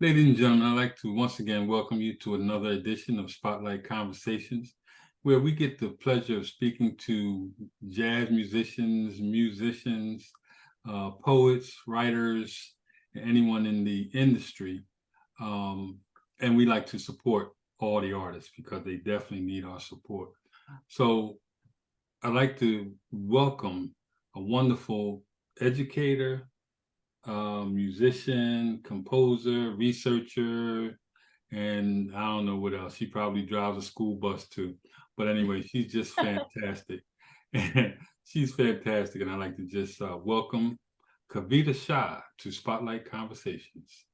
Ladies and gentlemen, I'd like to once again welcome you to another edition of Spotlight Conversations, where we get the pleasure of speaking to jazz musicians, poets, writers, and anyone in the industry. And we like to support all the artists because they definitely need our support. So I'd like to welcome a wonderful educator, musician, composer, researcher, and I don't know what else. She probably drives a school bus too. But anyway, she's just fantastic. She's fantastic. And I'd like to just welcome Kavita Shah to Spotlight Conversations.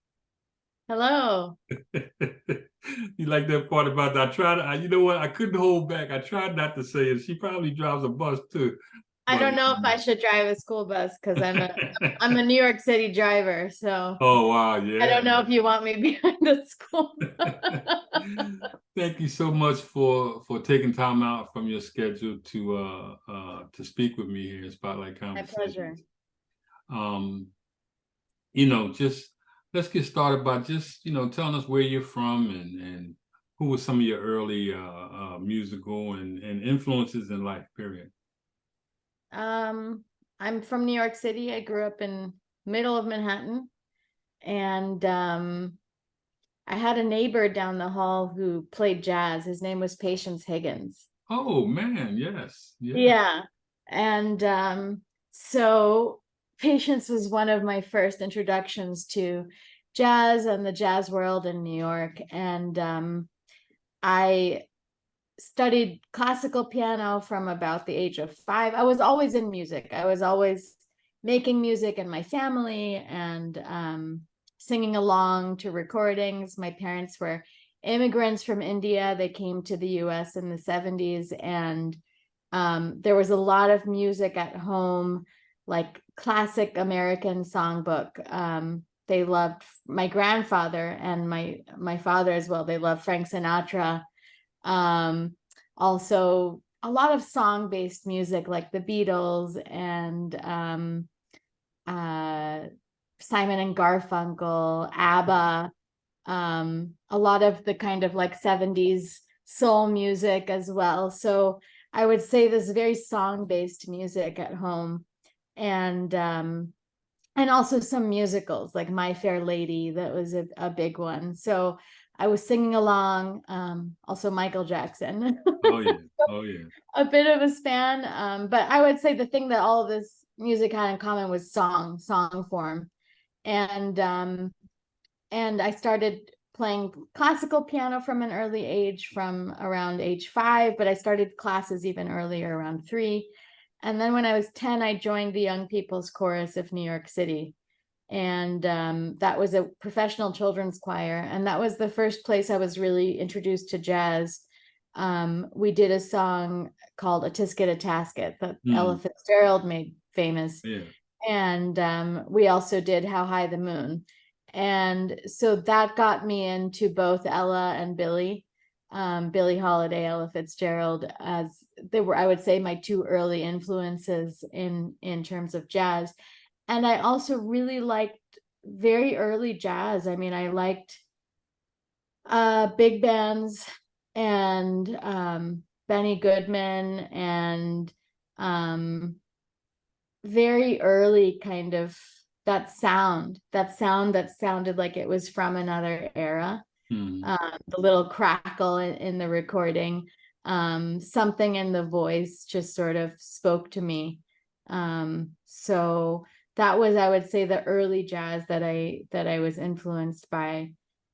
Hello. You like that part about that? You know what? I couldn't hold back. I tried not to say it. She probably drives a bus too. I don't know if I should drive a school bus because I'm a New York City driver, so Oh wow, yeah. I don't know if you want me behind the school. Thank you so much for taking time out from your schedule to speak with me here in Spotlight Conversations. My pleasure. Just let's get started by just telling us where you're from and who were some of your early musical and influences in life, period. I'm from New York City. I grew up in middle of Manhattan, and I had a neighbor down the hall who played jazz. His name was Patience Higgins. Oh man, yes. Yeah. And so Patience was one of my first introductions to jazz and the jazz world in New York. And I studied classical piano from about the age of 5. I was always in music. I was always making music in my family and singing along to recordings. My parents were immigrants from India. They came to the US in the 70s, and there was a lot of music at home, like classic American songbook. They loved my grandfather and my father as well. They loved Frank Sinatra. Also a lot of song-based music like the Beatles and Simon and Garfunkel, ABBA, a lot of the kind of like 70s soul music as well. So I would say this very song-based music at home, and also some musicals like My Fair Lady. That was a big one. So I was singing along. Also Michael Jackson. Oh yeah. A bit of a span. But I would say the thing that all of this music had in common was song form. And I started playing classical piano from an early age, from around age 5, but I started classes even earlier, around 3. And then when I was 10, I joined the Young People's Chorus of New York City. And that was a professional children's choir. And that was the first place I was really introduced to jazz. We did a song called A Tisket, a Tasket that Ella Fitzgerald made famous. Yeah. And we also did How High the Moon. And so that got me into both Ella and Billie Holiday, Ella Fitzgerald, as they were, I would say, my 2 early influences in terms of jazz. And I also really liked very early jazz. I mean, I liked big bands and Benny Goodman and very early kind of that sound that sounded like it was from another era. The little crackle in the recording, something in the voice just sort of spoke to me. So that was, I would say, the early jazz that I was influenced by.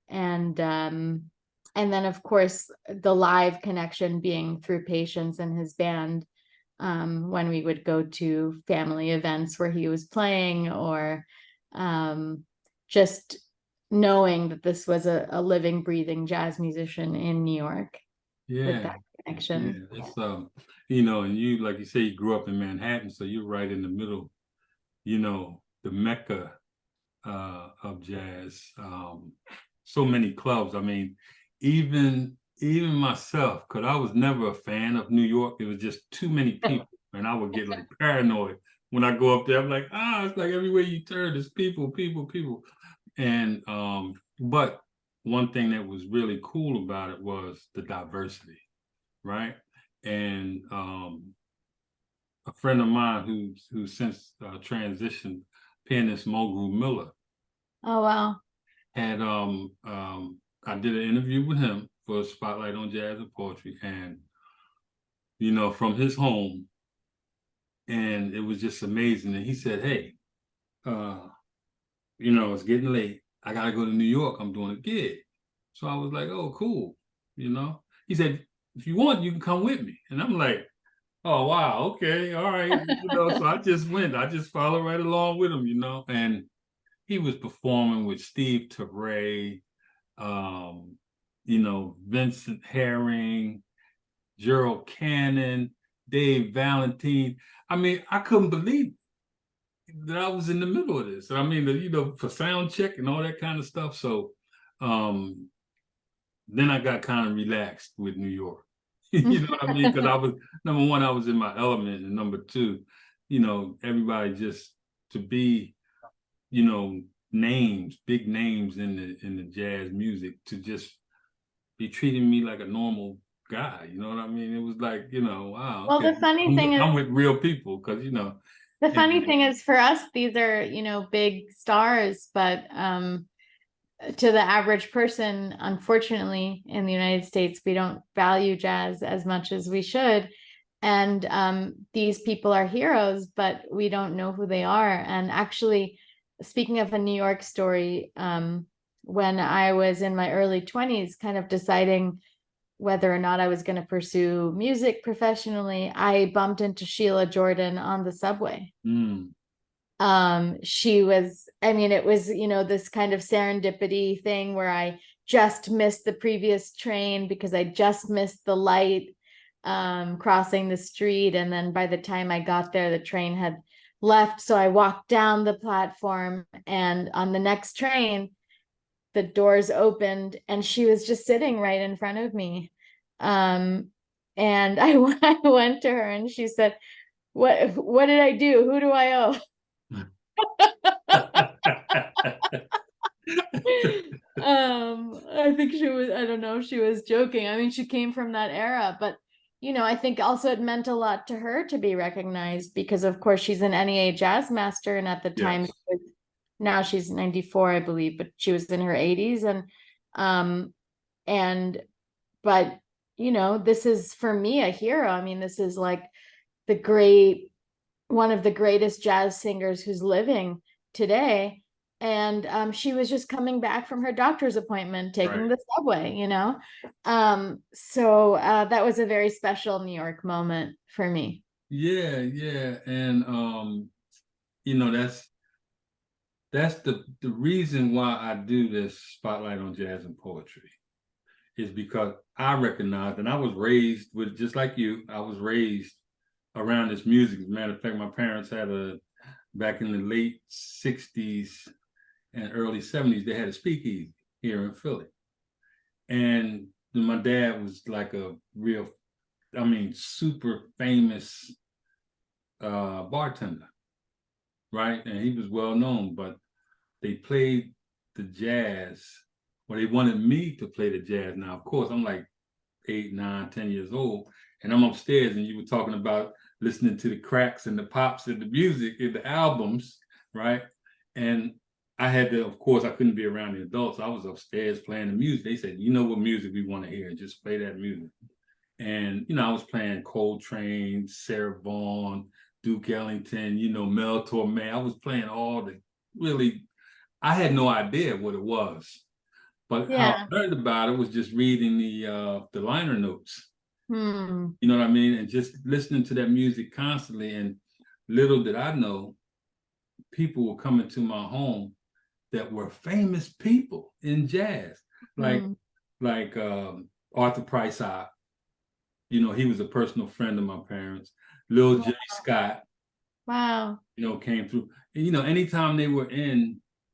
And then of course the live connection being through Patience and his band, when we would go to family events where he was playing, or just knowing that this was a living, breathing jazz musician in New York. Yeah. With that connection. Yeah. It's and you, like you say, you grew up in Manhattan, so you're right in the middle, the Mecca of jazz. So many clubs. I mean, even myself, because I was never a fan of New York. It was just too many people, and I would get like paranoid when I go up there. I'm like, it's like everywhere you turn, there's people. And but one thing that was really cool about it was the diversity, right? And a friend of mine who's since transitioned, pianist Mogul Miller, Oh, wow. had I did an interview with him for Spotlight on Jazz and Poetry, and from his home, and it was just amazing. And he said, "Hey, it's getting late. I gotta go to New York. I'm doing a gig." So I was like, "Oh, cool." He said, "If you want, you can come with me." And I'm like, "Oh, wow, okay, all right." So I just went. I just followed right along with him, and he was performing with Steve Teray, Vincent Herring, Gerald Cannon, Dave Valentine. I mean, I couldn't believe that I was in the middle of this. I mean, for sound check and all that kind of stuff. So then I got kind of relaxed with New York. You know what I mean? Because I was, number one, I was in my element, and number two, everybody just to be, names, big names in the jazz music, to just be treating me like a normal guy. You know what I mean? It was like, wow, Well, okay, the funny thing I'm is, with real people, because the funny and, thing is for us, these are, big stars, but to the average person, unfortunately, in the United States, we don't value jazz as much as we should. And these people are heroes, but we don't know who they are. And actually, speaking of a New York story, when I was in my early 20s, kind of deciding whether or not I was going to pursue music professionally, I bumped into Sheila Jordan on the subway. She was, it was, this kind of serendipity thing where I just missed the previous train because I just missed the light crossing the street. And then by the time I got there, the train had left. So I walked down the platform, and on the next train, the doors opened and she was just sitting right in front of me. And I went to her and she said, what did I do? Who do I owe? I think she was, I don't know if she was joking. I mean, she came from that era, but I think also it meant a lot to her to be recognized because of course she's an NEA jazz master, and at the time yes. now she's 94, I believe, but she was in her 80s. And but this is for me a hero. I mean, this is like one of the greatest jazz singers who's living today. And she was just coming back from her doctor's appointment, taking Right. the subway, So that was a very special New York moment for me. Yeah. And that's the reason why I do this Spotlight on Jazz and Poetry, is because I recognize, and I was raised with, just like you, I was raised around this music. As a matter of fact, my parents had back in the late 60s and early 70s, they had a speakeasy here in Philly. And my dad was like a real, super famous bartender, right? And he was well known, but they played the jazz, or they wanted me to play the jazz. Now, of course, I'm like 8, 9, 10 years old, and I'm upstairs, and you were talking about listening to the cracks and the pops and the music and the albums, right? And I had to, of course, I couldn't be around the adults. I was upstairs playing the music. They said, what music we want to hear, just play that music. And, I was playing Coltrane, Sarah Vaughan, Duke Ellington, Mel Torme. I was playing all the really, I had no idea what it was. But how I learned about it was just reading the liner notes. You know what I mean? And just listening to that music constantly. And little did I know, people were coming to my home that were famous people in jazz, like Arthur Price. He was a personal friend of my parents. Lil J. Scott, Wow. Came through. And, anytime they were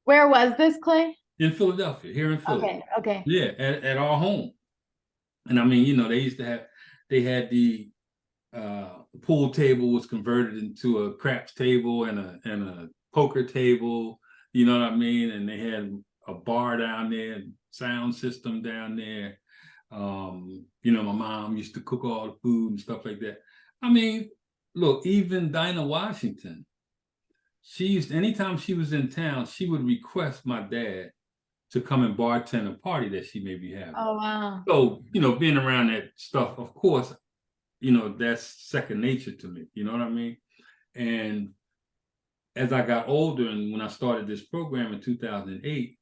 Where was this, Clay? in Philadelphia, here in Philly. Okay. Yeah, at our home. And they had the pool table was converted into a craps table and a poker table, you know what I mean? And they had a bar down there, sound system down there. My mom used to cook all the food and stuff like that. I mean, look, even Dinah Washington, anytime she was in town, she would request my dad to come and bartend a party that she may be having. Oh, wow. So, being around that stuff, of course, that's second nature to me. You know what I mean? And as I got older and when I started this program in 2008,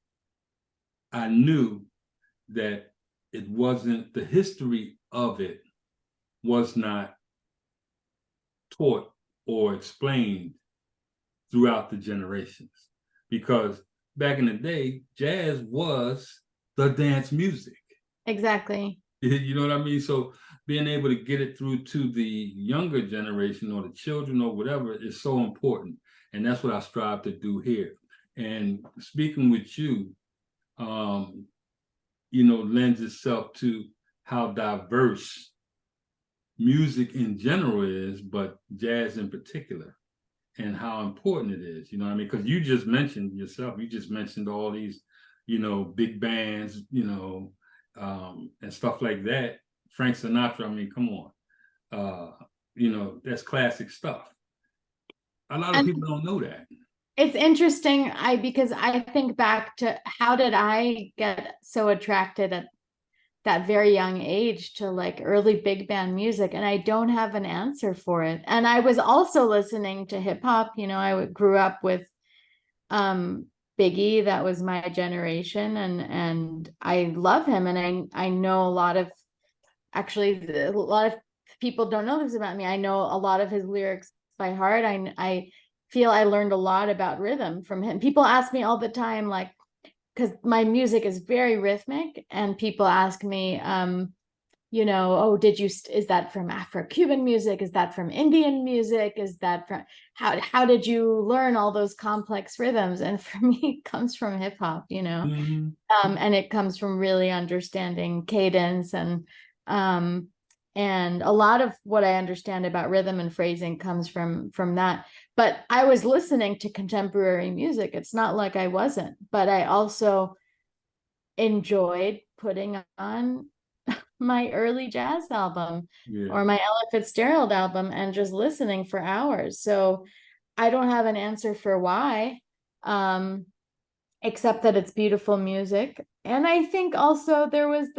I knew that it wasn't, the history of it was not taught or explained throughout the generations. Because back in the day, jazz was the dance music. Exactly. You know what I mean? So being able to get it through to the younger generation or the children or whatever is so important. And that's what I strive to do here. And speaking with you, lends itself to how diverse music in general is, but jazz in particular, and how important it is. You know what I mean? Because you just mentioned all these, big bands, and stuff like that. Frank Sinatra, I mean, come on. That's classic stuff. A lot of people don't know that. It's interesting, because I think back to how did I get so attracted at that very young age to like early big band music, and I don't have an answer for it. And I was also listening to hip hop. I grew up with Biggie. That was my generation, and I love him, and I know a lot of people don't know this about me. I know a lot of his lyrics by heart. I feel I learned a lot about rhythm from him. People ask me all the time, like, because my music is very rhythmic, and people ask me, oh, is that from Afro-Cuban music? Is that from Indian music? Is that from, how did you learn all those complex rhythms? And for me, it comes from hip hop, Mm-hmm. And it comes from really understanding cadence, and a lot of what I understand about rhythm and phrasing comes from that. But I was listening to contemporary music. It's not like I wasn't, but I also enjoyed putting on my early jazz album or my Ella Fitzgerald album and just listening for hours. So I don't have an answer for why, except that it's beautiful music. And I think also there was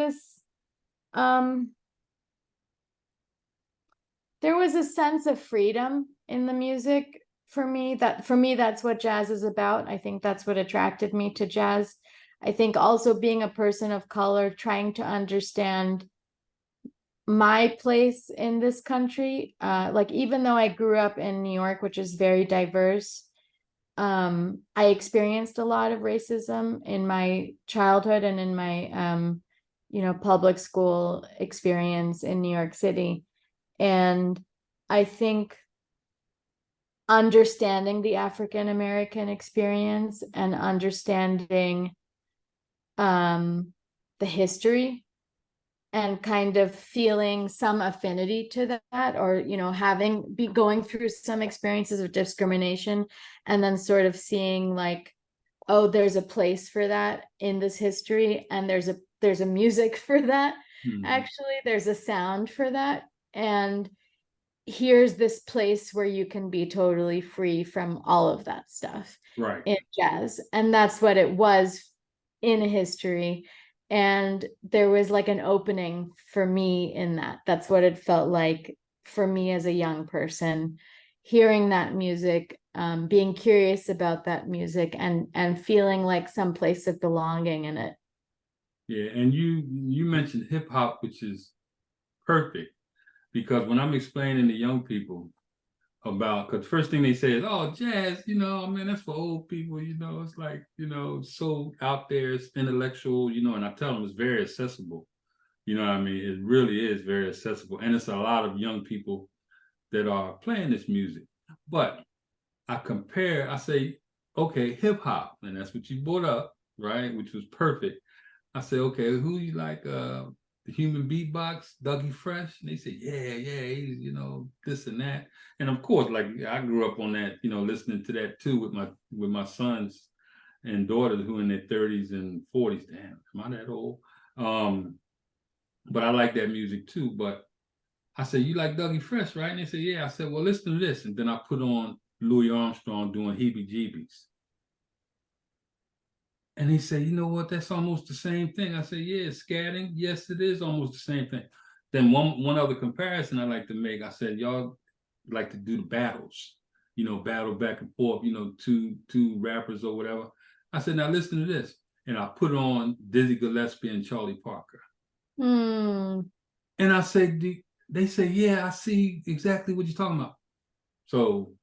a sense of freedom in the music for me. That's what jazz is about. I think that's what attracted me to jazz. I think also being a person of color, trying to understand my place in this country, like even though I grew up in New York, which is very diverse, I experienced a lot of racism in my childhood and in my public school experience in New York City. And I think understanding the African American experience and understanding the history and kind of feeling some affinity to that, or going through some experiences of discrimination, and then sort of seeing like, oh, there's a place for that in this history, and there's a music for that. Actually, there's a sound for that, and here's this place where you can be totally free from all of that stuff, right, in jazz. And that's what it was in history. And there was like an opening for me in that. That's what it felt like for me as a young person, hearing that music, being curious about that music, and feeling like some place of belonging in it. Yeah, and you mentioned hip hop, which is perfect, because when I'm explaining to young people about, because first thing they say is, oh, jazz, man, that's for old people, it's like, so out there, it's intellectual, and I tell them it's very accessible. You know what I mean? It really is very accessible. And it's a lot of young people that are playing this music. But I say, okay, hip hop, and that's what you brought up, right? Which was perfect. I say, okay, who you like? The Human Beatbox, Dougie Fresh? And they say, yeah, he's, this and that. And of course, like I grew up on that, listening to that too with my sons and daughters who are in their 30s and 40s. Damn, am I that old? But I like that music too. But I said, you like Dougie Fresh, right? And they said, yeah. I said, well, listen to this. And then I put on Louis Armstrong doing Heebie Jeebies. And he said, you know what? That's almost the same thing. I said, yeah, scatting. Yes, it is almost the same thing. Then one other comparison I like to make, I said, y'all like to do the battles, battle back and forth, two rappers or whatever. I said, now listen to this. And I put on Dizzy Gillespie and Charlie Parker. Mm. And I said, they say, yeah, I see exactly what you're talking about. So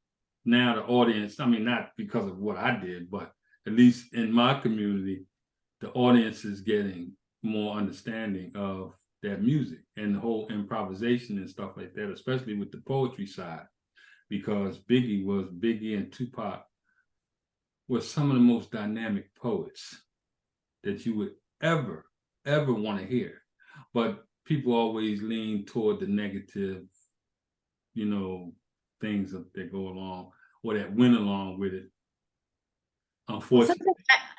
now the audience, I mean, not because of what I did, but at least in my community, the audience is getting more understanding of that music and the whole improvisation and stuff like that, especially with the poetry side, because Biggie and Tupac were some of the most dynamic poets that you would ever want to hear. But people always lean toward the negative, things that go along or that went along with it. Unfortunately.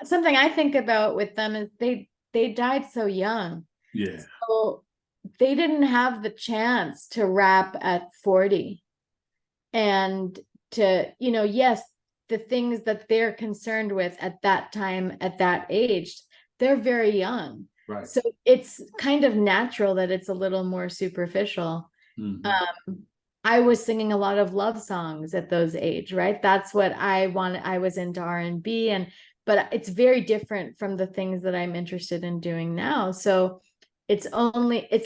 Something I think about with them is they died so young. Yeah. So they didn't have the chance to rap at 40 and to, yes, the things that they're concerned with at that time, at that age, they're very young. Right. So it's kind of natural that it's a little more superficial. Mm-hmm. I was singing a lot of love songs at those age, right? That's what I wanted. I was into R&B, but it's very different from the things that I'm interested in doing now. So it's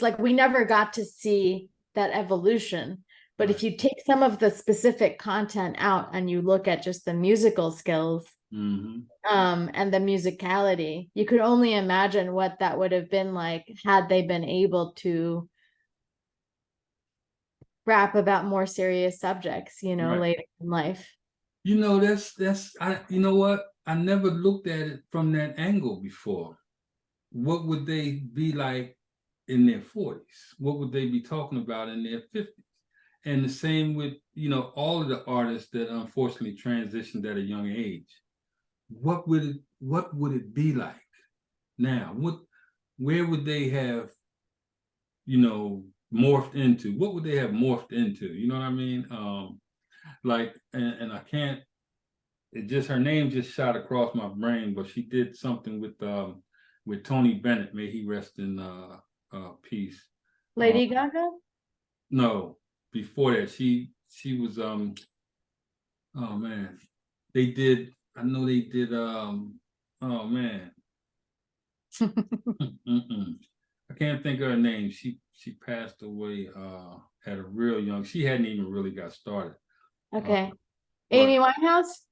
like we never got to see that evolution. But Right. if you take some of the specific content out and you look at just the musical skills, mm-hmm. And the musicality, you could only imagine what that would have been like had they been able to rap about more serious subjects, Right. later in life. That's you know what? I never looked at it from that angle before. What would they be like in their 40s? What would they be talking about in their 50s? And the same with, all of the artists that unfortunately transitioned at a young age. What would it be like now? Where would they have, morphed into? What would they have morphed into? You know what I mean? And I can't, her name just shot across my brain, but she did something with Tony Bennett, may he rest in peace. Lady Gaga? No, before that, she was oh man. I know they did oh man. I can't think of her name. She passed away at a real young. She hadn't even really got started. Okay. Amy Winehouse?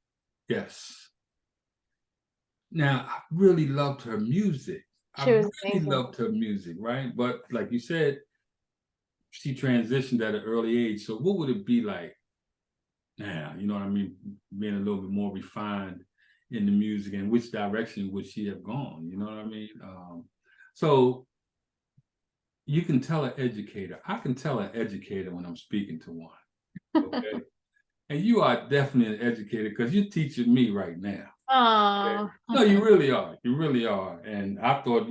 Yes. Now, I really loved her music. She was really amazing. loved her music, right? But like you said, she transitioned at an early age. So what would it be like now? You know what I mean? Being a little bit more refined in the music, and which direction would she have gone? You know what I mean? So you can tell an educator. I can tell an educator when I'm speaking to one. Okay. And you are definitely an educator because you're teaching me right now. Oh. Okay? No, you really are. You really are. And I thought,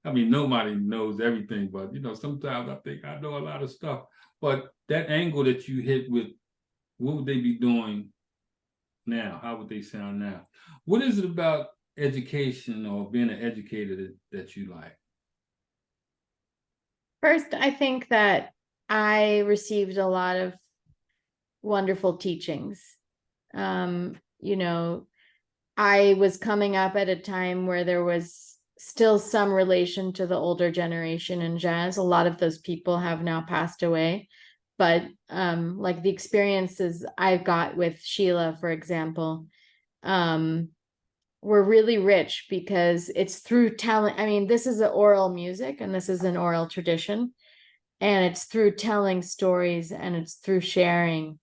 nobody knows everything, but sometimes I think I know a lot of stuff. But that angle that you hit with, what would they be doing now? How would they sound now? What is it about education or being an educator that you like? First, I think that I received a lot of wonderful teachings. I was coming up at a time where there was still some relation to the older generation in jazz. A lot of those people have now passed away. But like the experiences I've got with Sheila, for example, were really rich because it's through talent. I mean, this is an oral music and this is an oral tradition. And it's through telling stories and it's through sharing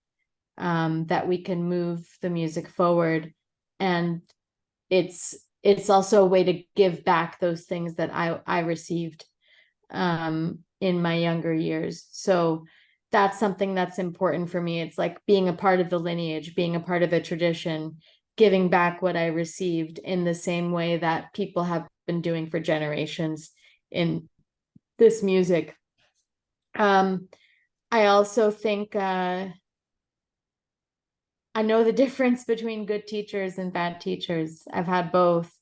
that we can move the music forward. And it's also a way to give back those things that I received in my younger years. So that's something that's important for me. It's like being a part of the lineage, being a part of the tradition, giving back what I received in the same way that people have been doing for generations in this music. I also think I know the difference between good teachers and bad teachers. I've had both.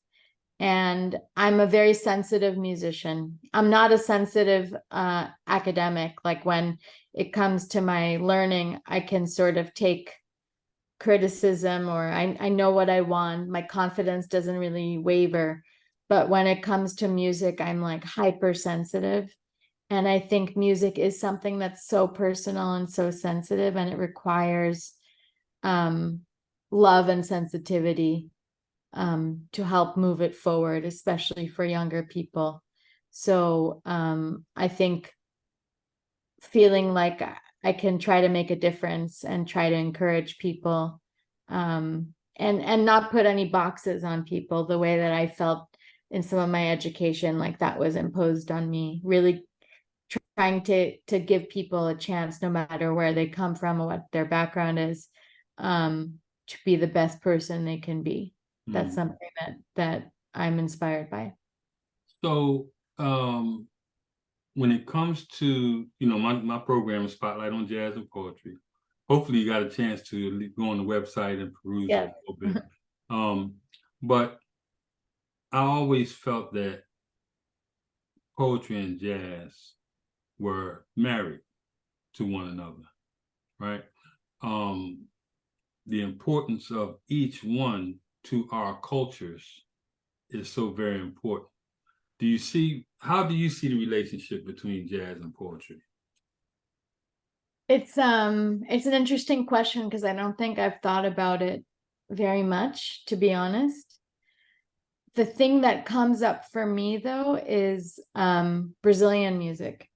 And I'm a very sensitive musician. I'm not a sensitive academic. Like when it comes to my learning, I can sort of take criticism, or I know what I want. My confidence doesn't really waver. But when it comes to music, I'm like hypersensitive. And I think music is something that's so personal and so sensitive, and it requires love and sensitivity to help move it forward, especially for younger people. So I think feeling like I can try to make a difference and try to encourage people, and not put any boxes on people the way that I felt in some of my education, like that was imposed on me. Really trying to give people a chance, no matter where they come from or what their background is, to be the best person they can be. That's something that I'm inspired by. So when it comes to, my program is Spotlight on Jazz and Poetry. Hopefully you got a chance to go on the website and peruse it a little bit. But I always felt that poetry and jazz were married to one another, right? The importance of each one to our cultures is so very important. How do you see the relationship between jazz and poetry? It's an interesting question, because I don't think I've thought about it very much, to be honest. The thing that comes up for me though is Brazilian music,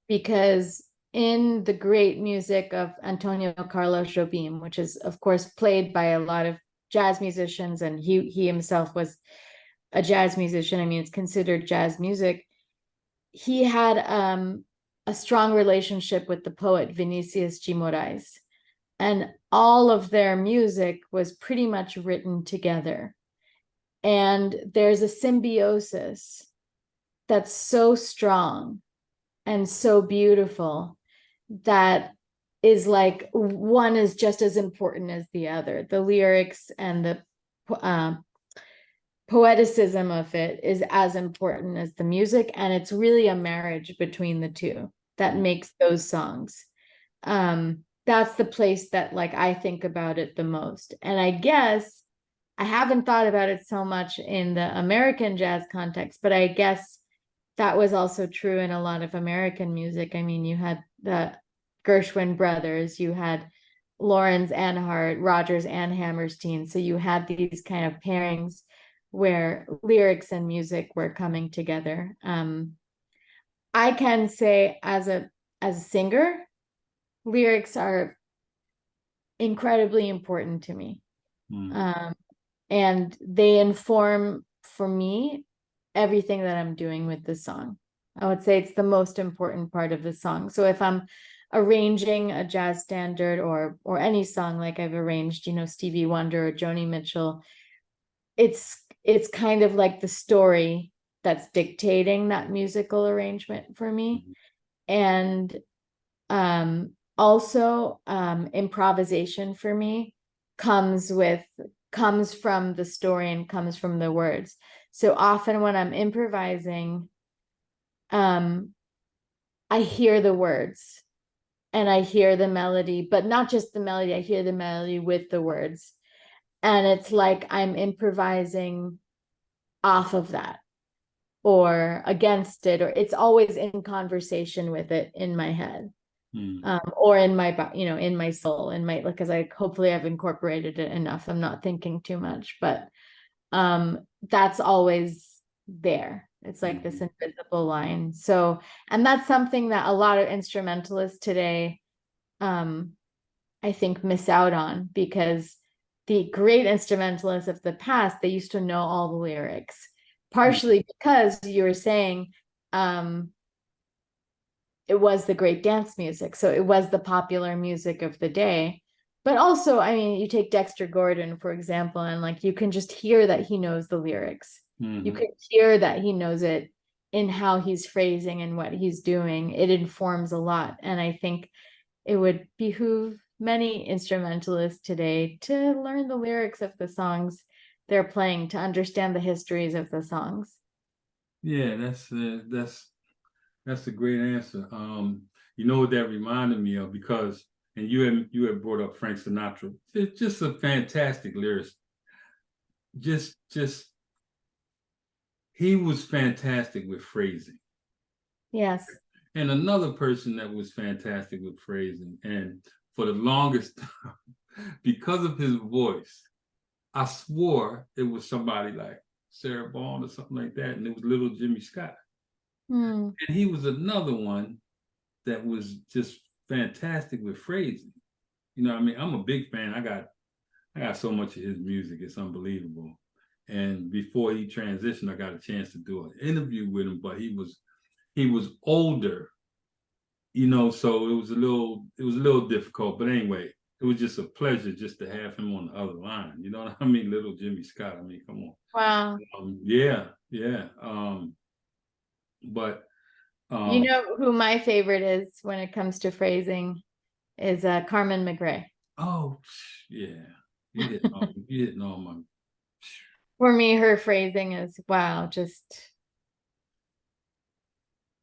because in the great music of Antonio Carlos Jobim, which is of course played by a lot of jazz musicians, and he himself was a jazz musician. I mean, it's considered jazz music. He had a strong relationship with the poet Vinicius de Moraes, and all of their music was pretty much written together. And there's a symbiosis that's so strong and so beautiful that is like one is just as important as the other. The lyrics and the poeticism of it is as important as the music, and it's really a marriage between the two that makes those songs. That's the place that like I think about it the most. And I guess I haven't thought about it so much in the American jazz context, but I guess that was also true in a lot of American music. I mean, you had the Gershwin brothers, you had Lawrence and Hart, Rodgers and Hammerstein. So you had these kind of pairings where lyrics and music were coming together. I can say as a singer, lyrics are incredibly important to me. And they inform, for me, everything that I'm doing with the song. I would say it's the most important part of the song. So if I'm arranging a jazz standard or any song, like I've arranged, Stevie Wonder or Joni Mitchell, it's kind of like the story that's dictating that musical arrangement for me. And also improvisation for me comes from the story and comes from the words. So often when I'm improvising, I hear the words and I hear the melody, but not just the melody, I hear the melody with the words. And it's like I'm improvising off of that or against it, or it's always in conversation with it in my head. Or in my, in my soul, because hopefully I've incorporated it enough. I'm not thinking too much, but that's always there. It's like this invisible line. So, and that's something that a lot of instrumentalists today, I think, miss out on, because the great instrumentalists of the past, they used to know all the lyrics, partially because you were saying, it was the great dance music. So it was the popular music of the day. but also, I mean, you take Dexter Gordon, for example, and like you can just hear that he knows the lyrics. You can hear that he knows it in how he's phrasing and what he's doing. It informs a lot. And I think it would behoove many instrumentalists today to learn the lyrics of the songs they're playing, to understand the histories of the songs. Yeah, that's a great answer. You know what that reminded me of, because and you had brought up Frank Sinatra. It's just a fantastic lyricist. Just he was fantastic with phrasing. Yes. And another person that was fantastic with phrasing, and for the longest time, because of his voice, I swore it was somebody like Sarah Vaughan or something like that, and it was little Jimmy Scott. Hmm. And he was another one that was just fantastic with phrasing. You know what I mean? I'm a big fan. I got so much of his music, it's unbelievable. And before he transitioned, I got a chance to do an interview with him, but he was older, you know, so it was a little difficult. But anyway, it was just a pleasure just to have him on the other line. You know what I mean? Little Jimmy Scott. I mean, come on. Wow. Yeah, yeah. But You know who my favorite is when it comes to phrasing is Carmen McRae. oh yeah, you hitting on my. For me, her phrasing is wow, just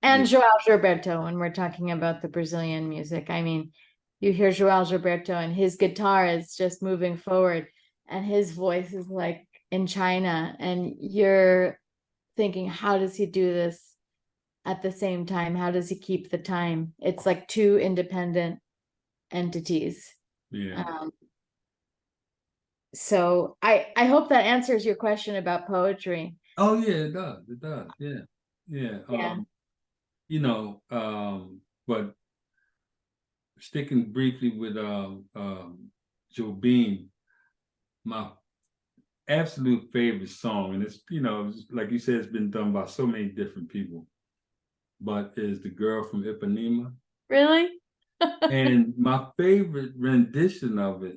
and Yeah, João Gilberto when we're talking about the Brazilian music. I mean, you hear João Gilberto and his guitar is just moving forward and his voice is like in China, and you're thinking, how does he do this at the same time? How does he keep the time? It's like two independent entities. yeah. So I hope that answers your question about poetry. Oh yeah, it does. It does. Yeah, yeah. Yeah. You know, but sticking briefly with Joe Bean, my absolute favorite song, and it's, you know, like you said, it's been done by so many different people, but is "The Girl from Ipanema." Really? And my favorite rendition of it,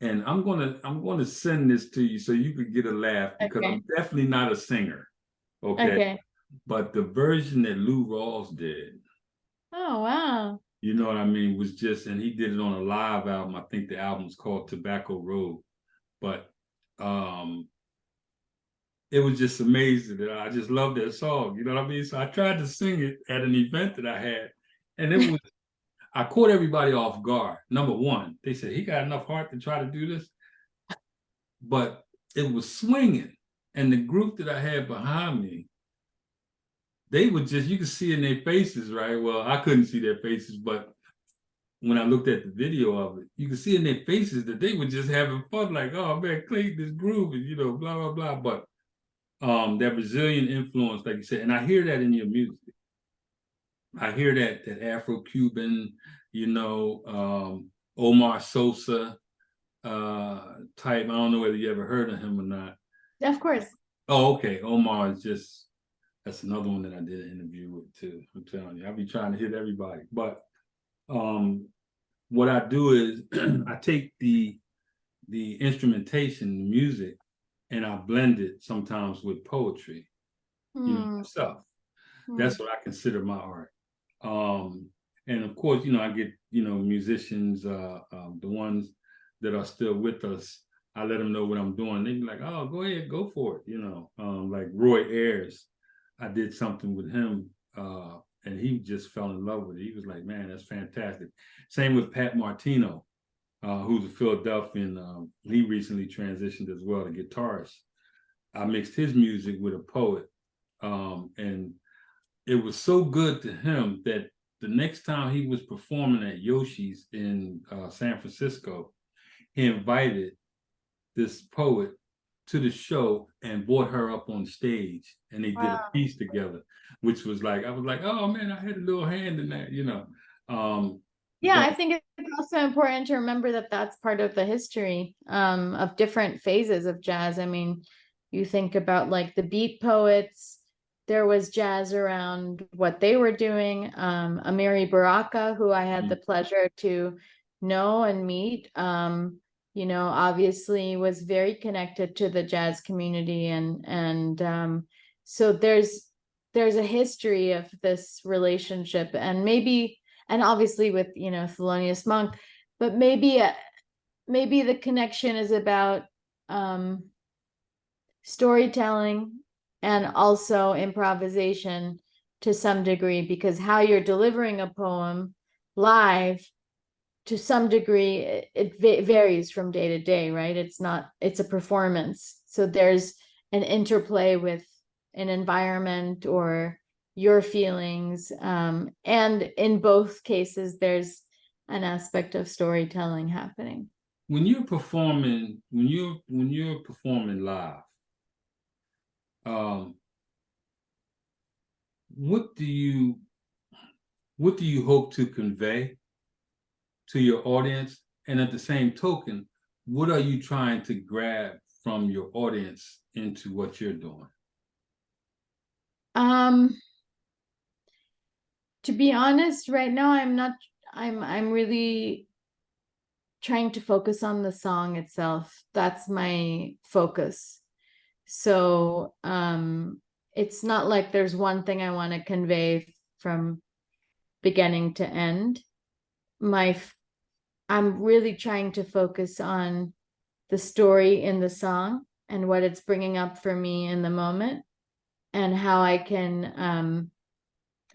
and I'm gonna send this to you so you could get a laugh, because Okay. I'm definitely not a singer, okay? Okay. But the version that Lou Rawls did, Oh, wow. you know what I mean, was just, and he did it on a live album. I think the album's called Tobacco Road, but it was just amazing that I just loved that song. You know what I mean? So I tried to sing it at an event that I had, and it was I caught everybody off guard. Number one, they said he got enough heart to try to do this, but it was swinging, and the group that I had behind me, they would just, you could see in their faces, right? Well, I couldn't see their faces, but when I looked at the video of it, you could see in their faces that they were just having fun, like, oh man, Clayton, this groove, and you know, blah blah blah. But that Brazilian influence, like you said, and I hear that in your music. I hear that Afro-Cuban, you know, Omar Sosa type. I don't know whether you ever heard of him or not. Of course. Oh, okay. Omar is just, that's another one that I did an interview with too. I'm telling you, I'll be trying to hit everybody. But what I do is I take the instrumentation, the music, and I blend it sometimes with poetry, you know, myself. That's what I consider my art. And of course, you know, I get, you know, musicians, the ones that are still with us, I let them know what I'm doing. They be like, oh, go ahead, go for it, you know. Like Roy Ayers, I did something with him, and he just fell in love with it. He was like, man, that's fantastic. Same with Pat Martino, who's a Philadelphian. He recently transitioned as well to guitarist. I mixed his music with a poet, and it was so good to him that the next time he was performing at Yoshi's in San Francisco, he invited this poet to the show and brought her up on stage, and they did a piece together, which was like, I was like, oh man, I had a little hand in that, you know. Yeah, But I think it's also important to remember that that's part of the history of different phases of jazz. I mean, you think about like the beat poets, there was jazz around what they were doing. Amiri Baraka, who I had the pleasure to know and meet. You know, obviously was very connected to the jazz community, and so there's a history of this relationship, and maybe, and obviously with, you know, Thelonious Monk, but maybe the connection is about storytelling and also improvisation to some degree, because how you're delivering a poem live, to some degree, it varies from day to day, right? It's a performance. So there's an interplay with an environment or your feelings. And in both cases, there's an aspect of storytelling happening. When you're performing, when you're performing live, um, what do you hope to convey to your audience? And at the same token, what are you trying to grab from your audience into what you're doing? To be honest, right now I'm really trying to focus on the song itself. That's my focus. So it's not like there's one thing I want to convey from beginning to end. I'm really trying to focus on the story in the song and what it's bringing up for me in the moment, and how I can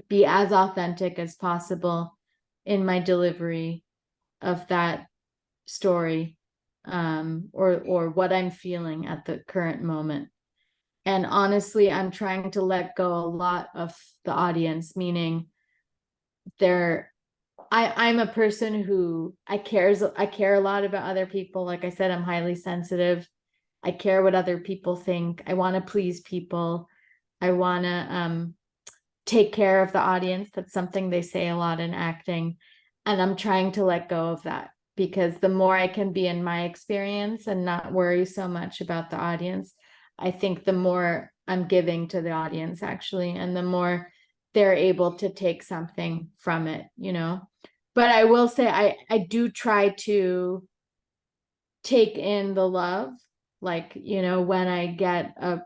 be as authentic as possible in my delivery of that story, or what I'm feeling at the current moment. And honestly, I'm trying to let go a lot of the audience, meaning I'm a person who I care a lot about other people. Like I said, I'm highly sensitive. I care what other people think. I want to please people. I want to take care of the audience. That's something they say a lot in acting. And I'm trying to let go of that, because the more I can be in my experience and not worry so much about the audience, I think the more I'm giving to the audience, actually, and the more they're able to take something from it, you know. But I will say I do try to take in the love, like, you know, when I get a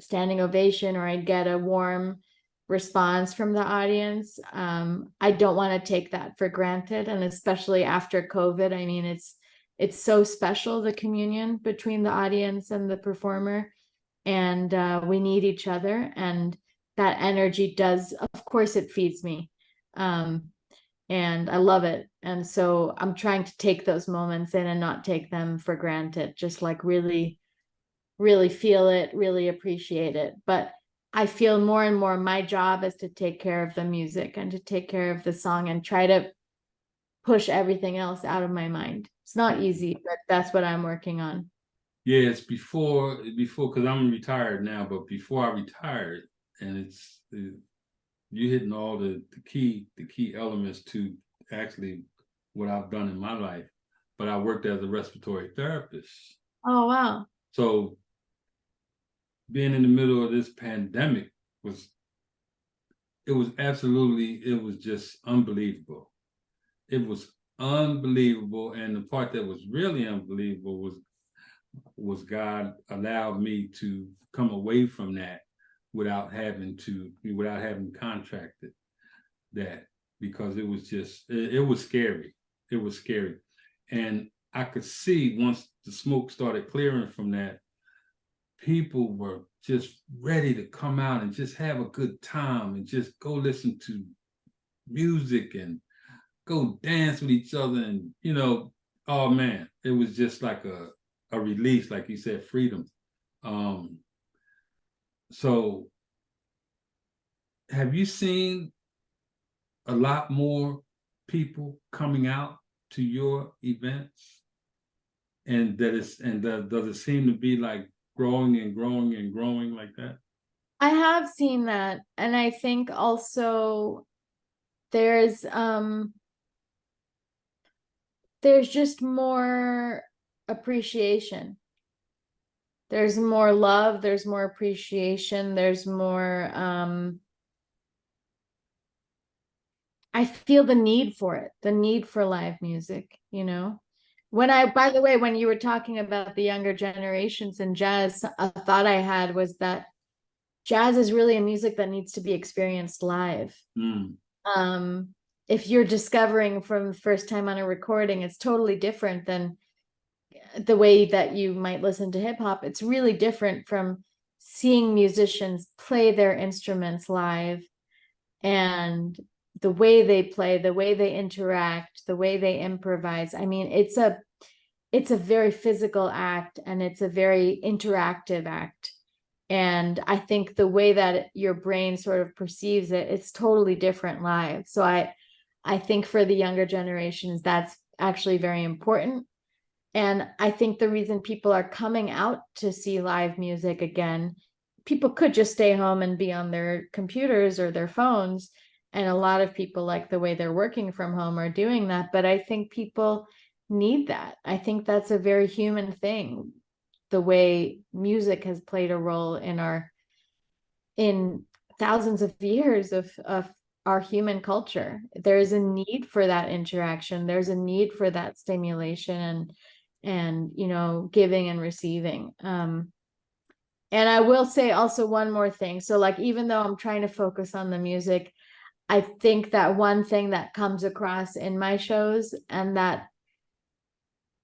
standing ovation or I get a warm response from the audience, I don't want to take that for granted. And especially after COVID, I mean, it's so special, the communion between the audience and the performer, and we need each other, and that energy does, of course, it feeds me, and I love it. And so I'm trying to take those moments in and not take them for granted, just like really really feel it, really appreciate it. But I feel more and more my job is to take care of the music and to take care of the song and try to push everything else out of my mind. It's not easy, but that's what I'm working on. Yeah, it's before because I'm retired now, but before I retired, and you hitting all the key elements to actually what I've done in my life. But I worked as a respiratory therapist. Oh, wow. So being in the middle of this pandemic was it was just unbelievable. It was unbelievable. And the part that was really unbelievable was God allowed me to come away from that without having contracted that, because it was just it was scary. It was scary. And I could see once the smoke started clearing from that, people were just ready to come out and just have a good time and just go listen to music and go dance with each other. And, oh man, it was just like a release, like you said, freedom. So have you seen a lot more people coming out to your events? And does it seem to be like growing and growing and growing like that? I have seen that. And I think also there's just more appreciation. There's more love, there's more appreciation, there's more I feel the need for it, the need for live music, you know. By the way, when you were talking about the younger generations in jazz, a thought I had was that jazz is really a music that needs to be experienced live. Mm. Um, if you're discovering from the first time on a recording, it's totally different than the way that you might listen to hip hop. It's really different from seeing musicians play their instruments live, and the way they play, the way they interact, the way they improvise. I mean, it's a very physical act, and it's a very interactive act. And I think the way that your brain sort of perceives it, it's totally different live. So I think for the younger generations, that's actually very important. And I think the reason people are coming out to see live music again, people could just stay home and be on their computers or their phones. And a lot of people, like the way they're working from home, are doing that. But I think people need that. I think that's a very human thing. The way music has played a role in thousands of years of our human culture. There's a need for that interaction. There's a need for that stimulation and you know, giving and receiving. And I will say also one more thing. So like, even though I'm trying to focus on the music, I think that one thing that comes across in my shows, and that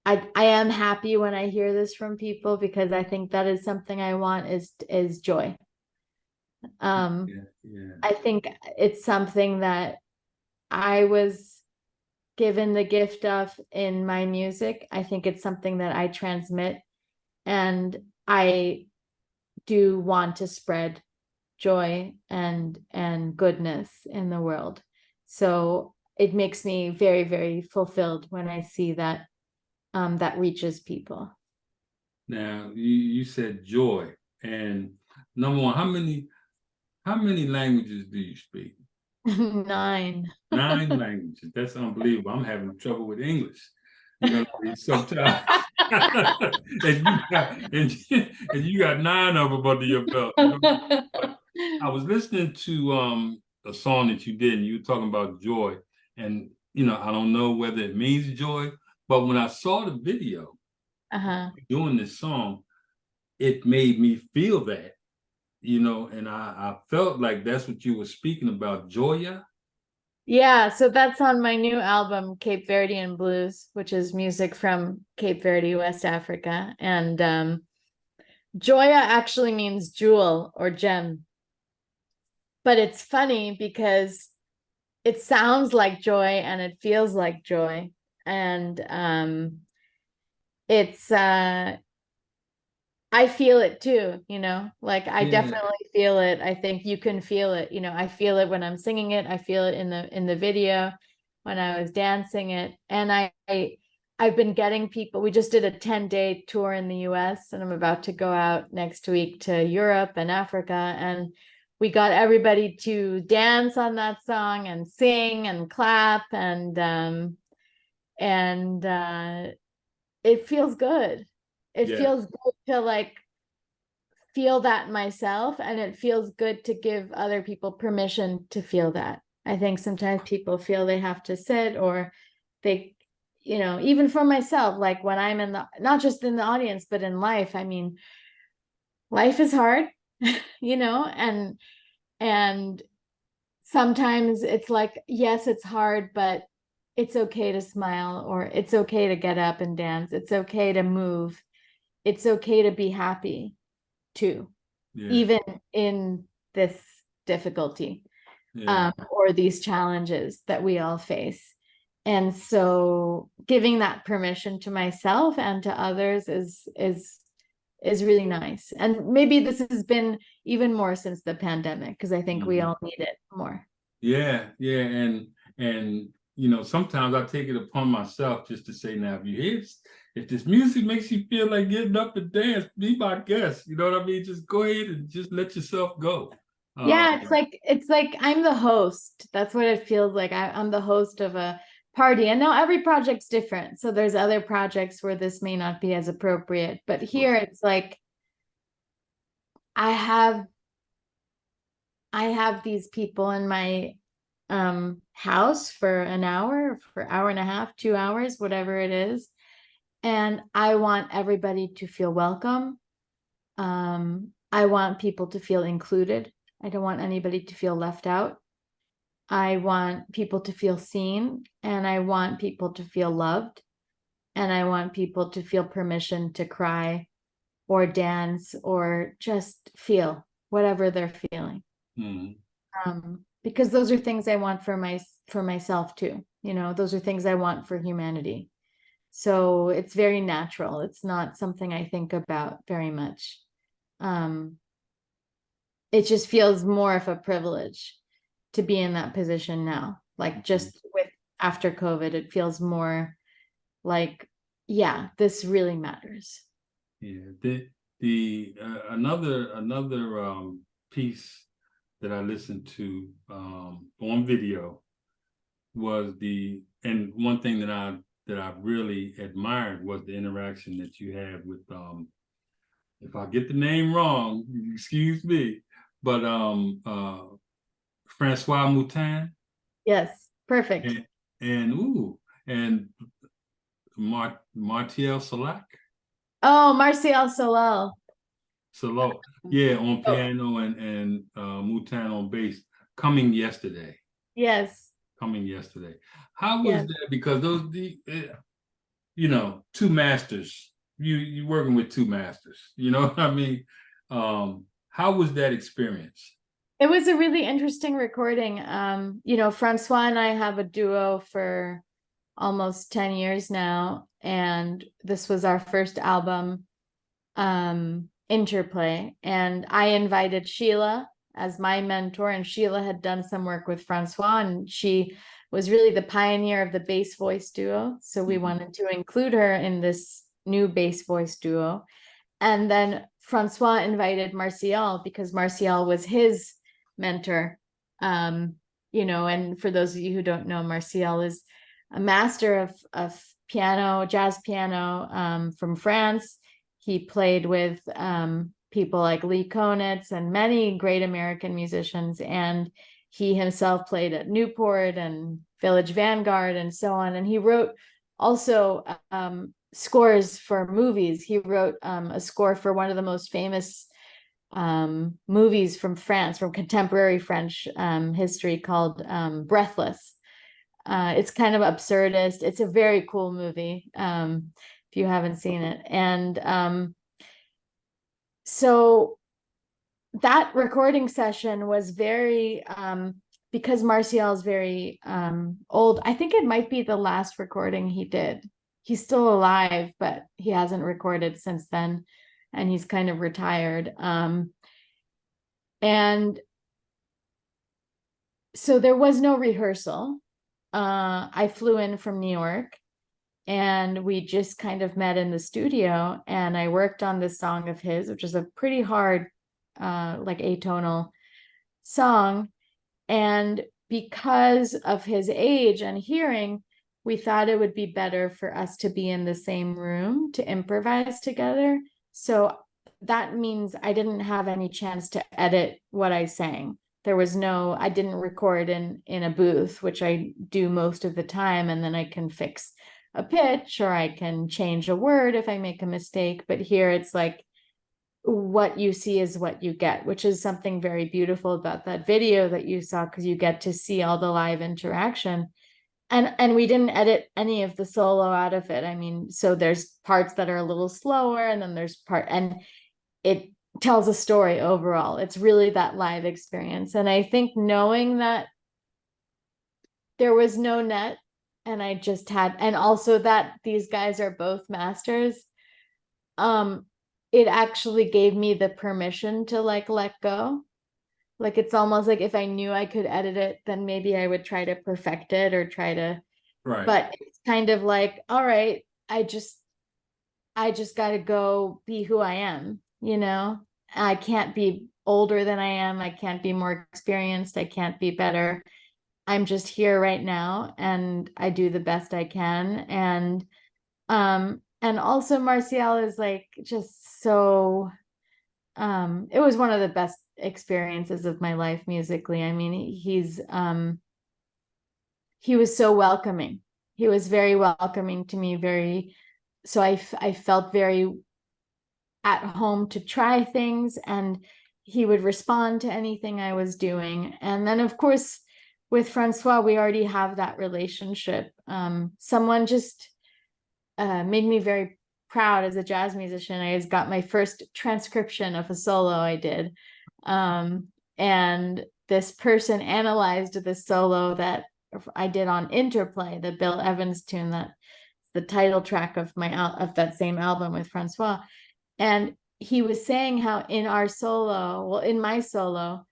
I am happy when I hear this from people, because I think that is something I want, is joy. Yeah, yeah. I think it's something that I was given the gift of in my music. I think it's something that I transmit, and I do want to spread joy and goodness in the world. So it makes me very, very fulfilled when I see that that reaches people. Now you said joy, and number one, how many languages do you speak? 9. 9 languages. That's unbelievable. I'm having trouble with English. You know, sometimes. And you got 9 of them under your belt. You know? But I was listening to a song that you did, and you were talking about joy. And you know, I don't know whether it means joy, but when I saw the video doing this song, it made me feel that, you know, and I felt like that's what you were speaking about, Joya. Yeah, so that's on my new album, Cape Verdean Blues, which is music from Cape Verde, West Africa. And Joya actually means jewel or gem. But it's funny because it sounds like joy and it feels like joy. And it's I feel it too, you know, like I Yeah, definitely feel it. I think you can feel it, you know, I feel it when I'm singing it. I feel it in the video when I was dancing it. And I've been getting people, we just did a 10-day tour in the US, and I'm about to go out next week to Europe and Africa, and we got everybody to dance on that song and sing and clap, and it feels good. It yeah, feels good to like feel that myself, and it feels good to give other people permission to feel that. I think sometimes people feel they have to sit, or they, you know, even for myself, like when I'm in the, not just in the audience, but in life, I mean, life is hard, you know, and sometimes it's like, yes, it's hard, but it's okay to smile, or it's okay to get up and dance. It's okay to move. It's okay to be happy too, yeah, even in this difficulty, yeah, or these challenges that we all face. And so giving that permission to myself and to others is really nice. And maybe this has been even more since the pandemic, because I think we mhm. all need it more. Yeah, yeah, and you know, sometimes I take it upon myself just to say, now, if this music makes you feel like getting up and dance, be my guest. You know what I mean? Just go ahead and just let yourself go. Yeah, it's like I'm the host. That's what it feels like. I'm the host of a party. And now every project's different. So there's other projects where this may not be as appropriate. But here it's like I have I have these people in my house for an hour, for hour and a half, 2 hours, whatever it is. And I want everybody to feel welcome. I want people to feel included. I don't want anybody to feel left out. I want people to feel seen, and I want people to feel loved, and I want people to feel permission to cry or dance or just feel whatever they're feeling. Because those are things I want for myself too. You know, those are things I want for humanity. So it's very natural. It's not something I think about very much. It just feels more of a privilege to be in that position now. Like just with after COVID, it feels more like, yeah, this really matters. Yeah. The another piece that I listened to on video was and one thing that I really admired was the interaction that you had with if I get the name wrong, excuse me, but Francois Moutin. Yes, perfect. And Martial Salac. Oh, Martial Solal. Solo, yeah, on piano and Moutin on bass. Coming yesterday. Yes. Coming yesterday. How was that? Because two masters. You working with two masters. You know what I mean? How was that experience? It was a really interesting recording. Francois and I have a duo for almost 10 years now, and this was our first album, Interplay. And I invited Sheila as my mentor, and Sheila had done some work with Francois, and she was really the pioneer of the bass voice duo. So we wanted to include her in this new bass voice duo. And then Francois invited Martial because Martial was his mentor. And for those of you who don't know, Martial is a master of piano, jazz piano, from France. He played with people like Lee Konitz and many great American musicians. And he himself played at Newport and Village Vanguard and so on. And he wrote also scores for movies. He wrote a score for one of the most famous movies from France, from contemporary French history, called Breathless. It's kind of absurdist. It's a very cool movie if you haven't seen it. And so that recording session was very, because Martial is very old. I think it might be the last recording he did. He's still alive, but he hasn't recorded since then, and he's kind of retired. And so there was no rehearsal. I flew in from New York, and we just kind of met in the studio, and I worked on this song of his, which is a pretty hard, like atonal song. And because of his age and hearing, we thought it would be better for us to be in the same room to improvise together. So that means I didn't have any chance to edit what I sang. I didn't record in a booth, which I do most of the time, and then I can fix a pitch or I can change a word if I make a mistake. But here it's like, what you see is what you get, which is something very beautiful about that video that you saw, because you get to see all the live interaction. And we didn't edit any of the solo out of it. I mean, so there's parts that are a little slower, and then and it tells a story overall. It's really that live experience. And I think knowing that there was no net, and I just had, and also that these guys are both masters, it actually gave me the permission to like let go. Like, it's almost like if I knew I could edit it, then maybe I would try to perfect it or try to, right. But it's kind of like, all right, I just got to go be who I am, I can't be older than I am. I can't be more experienced. I can't be better. I'm just here right now, and I do the best I can. And also Martial is like just so, it was one of the best experiences of my life musically. I mean, he's he was so welcoming. He was very welcoming to me, so I felt very at home to try things, and he would respond to anything I was doing. And then, of course, with Francois, we already have that relationship. Someone just made me very proud as a jazz musician. I just got my first transcription of a solo I did. And this person analyzed the solo that I did on Interplay, the Bill Evans tune, that's the title track of that same album with Francois. And he was saying how in my solo,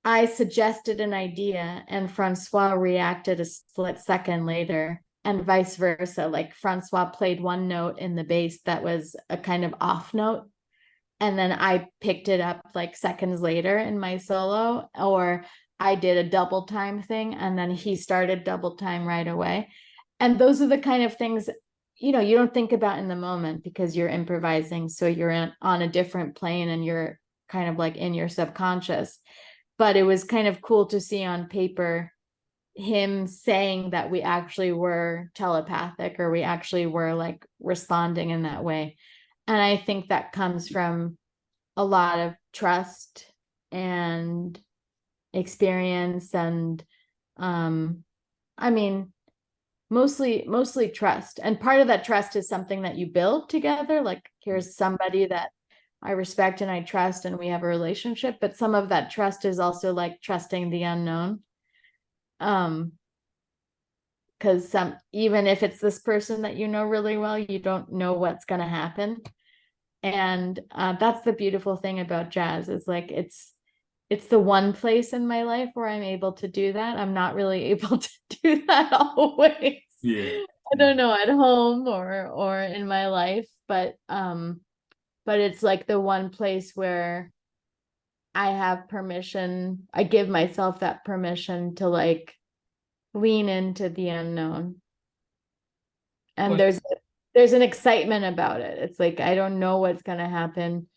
I suggested an idea and Francois reacted a split second later, and vice versa. Like Francois played one note in the bass that was a kind of off note, and then I picked it up like seconds later in my solo, or I did a double time thing and then he started double time right away. And those are the kind of things, you don't think about in the moment because you're improvising. So you're on a different plane and you're kind of like in your subconscious. But it was kind of cool to see on paper him saying that we actually were telepathic, or we actually were like responding in that way. And I think that comes from a lot of trust and experience, and I mean, mostly trust. And part of that trust is something that you build together. Like, here's somebody that I respect and I trust, and we have a relationship. But some of that trust is also like trusting the unknown. Because even if it's this person that you know really well, you don't know what's going to happen. And that's the beautiful thing about jazz, is like it's the one place in my life where I'm able to do that. I'm not really able to do that always. Yeah. I don't know, at home or in my life, but it's like the one place where I have permission. I give myself that permission to like lean into the unknown. And Well, there's an excitement about it. It's like, I don't know what's going to happen,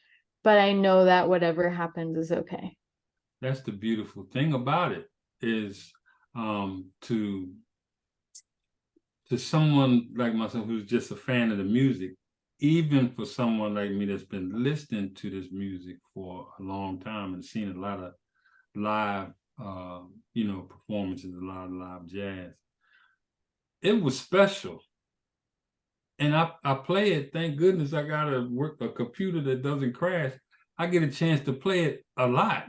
but I know that whatever happens is okay. that's the beautiful thing about it, is to someone like myself who's just a fan of the music, even for someone like me that's been listening to this music for a long time and seen a lot of live performances, a lot of live jazz, it was special. And I play it. Thank goodness I got a computer that doesn't crash. I get a chance to play it a lot.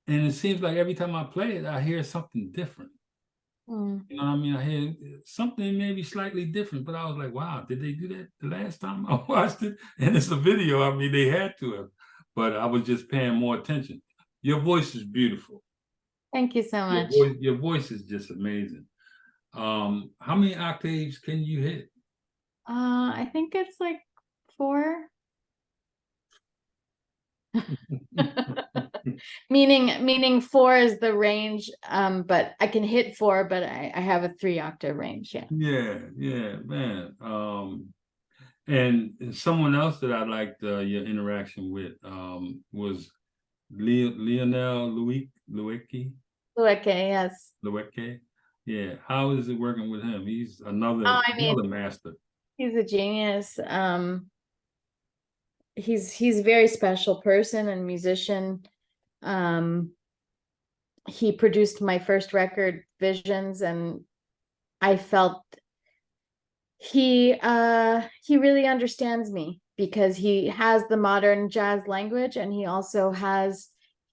And it seems like every time I play it, I hear something different. You know what I mean? I hear something maybe slightly different, but I was like, wow, did they do that the last time I watched it? And it's a video. I mean, they had to have, but I was just paying more attention. Your voice is beautiful. Thank you so much. Your voice is just amazing. How many octaves can you hit? I think it's like 4. meaning 4 is the range, but I can hit 4, but I have a 3-octave range. Yeah, man. And someone else that I liked your interaction with was Lionel Loueke. Yes. Loueke. Yeah. How is it working with him? He's another master. He's a genius. He's a very special person and musician. He produced my first record, Visions, and I felt he really understands me, because he has the modern jazz language, and he also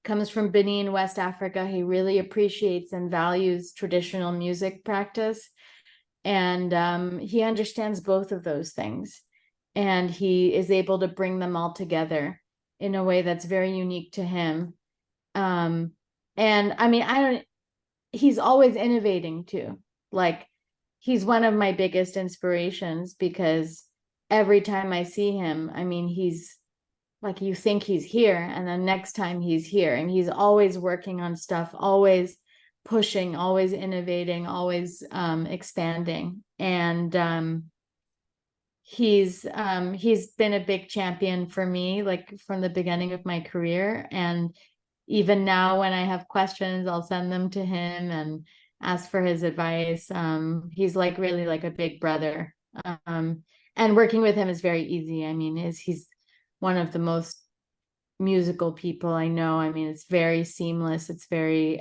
comes from Benin, West Africa. He really appreciates and values traditional music practice, and he understands both of those things, and he is able to bring them all together in a way that's very unique to him. And I mean, he's always innovating too. Like, he's one of my biggest inspirations, because every time I see him, I mean, he's like, you think he's here, and then next time he's here, and he's always working on stuff, always pushing, always innovating, always expanding. And he's been a big champion for me, like from the beginning of my career. And even now, when I have questions, I'll send them to him, ask for his advice. He's like really like a big brother. And working with him is very easy. I mean, he's one of the most musical people I know. I mean, it's very seamless. It's very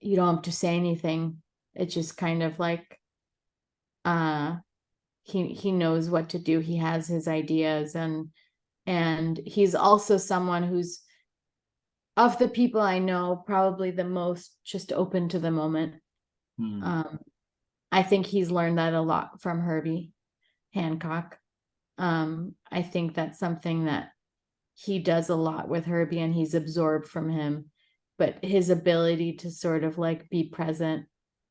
you don't have to say anything. It's just kind of like he knows what to do. He has his ideas, and he's also someone who's, of the people I know, probably the most just open to the moment. I think he's learned that a lot from Herbie Hancock. I think that's something that he does a lot with Herbie, and he's absorbed from him. But his ability to sort of like be present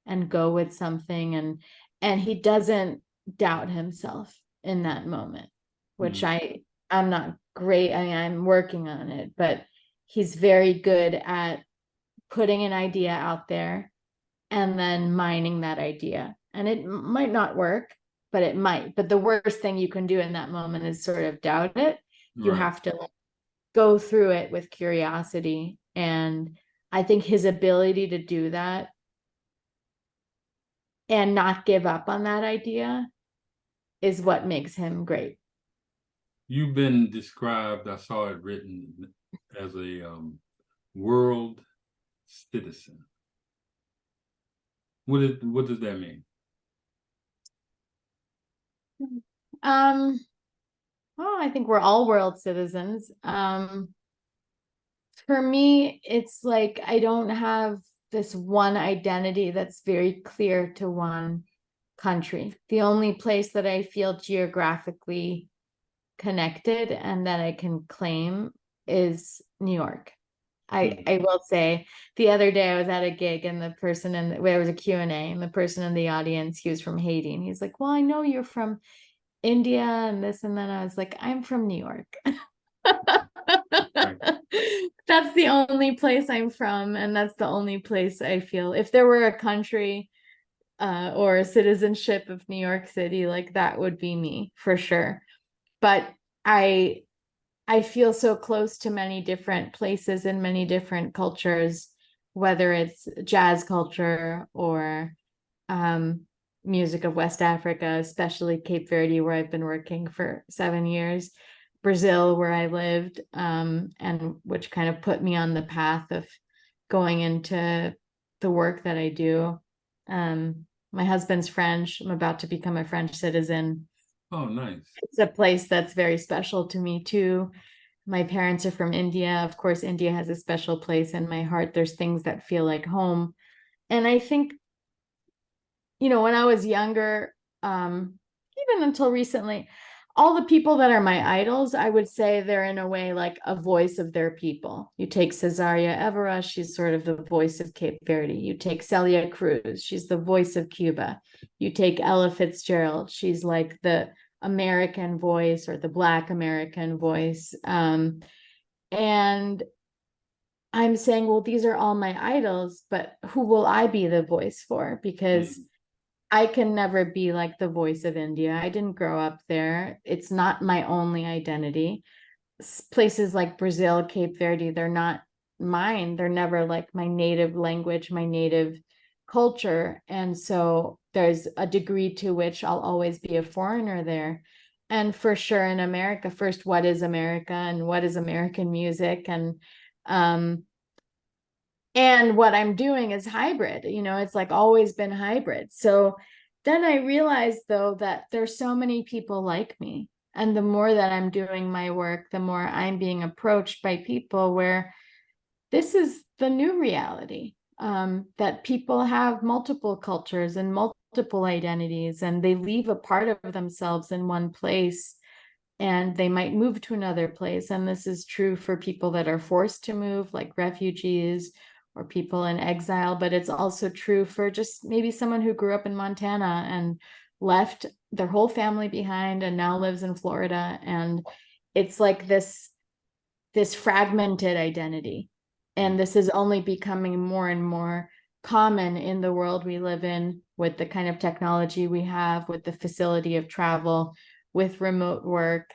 and go with something, and he doesn't doubt himself in that moment, which I'm not great. I mean, I'm working on it, but he's very good at putting an idea out there and then mining that idea. And it might not work, but it might. But the worst thing you can do in that moment is sort of doubt it. You have to go through it with curiosity. And I think his ability to do that and not give up on that idea is what makes him great. You've been described, I saw it written, as a world citizen. What does that mean? Well, I think we're all world citizens. For me, it's like I don't have this one identity that's very clear to one country. The only place that I feel geographically connected and that I can claim is New York. I will say, the other day I was at a gig, and the person where there was a Q&A, and the person in the audience, he was from Haiti, and he's like, well, I know you're from India and this and then. I was like, I'm from New York. That's the only place I'm from, and that's the only place I feel, if there were a country or a citizenship of New York City, like that would be me for sure. But I feel so close to many different places and many different cultures, whether it's jazz culture or music of West Africa, especially Cape Verde, where I've been working for 7 years, Brazil, where I lived, and which kind of put me on the path of going into the work that I do. My husband's French. I'm about to become a French citizen. Oh, nice. It's a place that's very special to me too. My parents are from India. Of course, India has a special place in my heart. There's things that feel like home. And I think, when I was younger, even until recently, all the people that are my idols, I would say they're in a way like a voice of their people. You take Cesaria Evora, she's sort of the voice of Cape Verde. You take Celia Cruz, she's the voice of Cuba. You take Ella Fitzgerald, she's like the American voice or the Black American voice. And I'm saying, well, these are all my idols, but who will I be the voice for? Because I can never be like the voice of India. I didn't grow up there. It's not my only identity. Places like Brazil, Cape Verde, they're not mine. They're never like my native language, my native culture. And so there's a degree to which I'll always be a foreigner there. And for sure in America, first, what is America and what is American music? And what I'm doing is hybrid, it's like always been hybrid. So then I realized, though, that there's so many people like me. And the more that I'm doing my work, the more I'm being approached by people where this is the new reality, that people have multiple cultures and multiple identities, and they leave a part of themselves in one place, and they might move to another place. And this is true for people that are forced to move, like refugees or people in exile, but it's also true for just maybe someone who grew up in Montana and left their whole family behind and now lives in Florida. And it's like this fragmented identity. And this is only becoming more and more common in the world we live in, with the kind of technology we have, with the facility of travel, with remote work.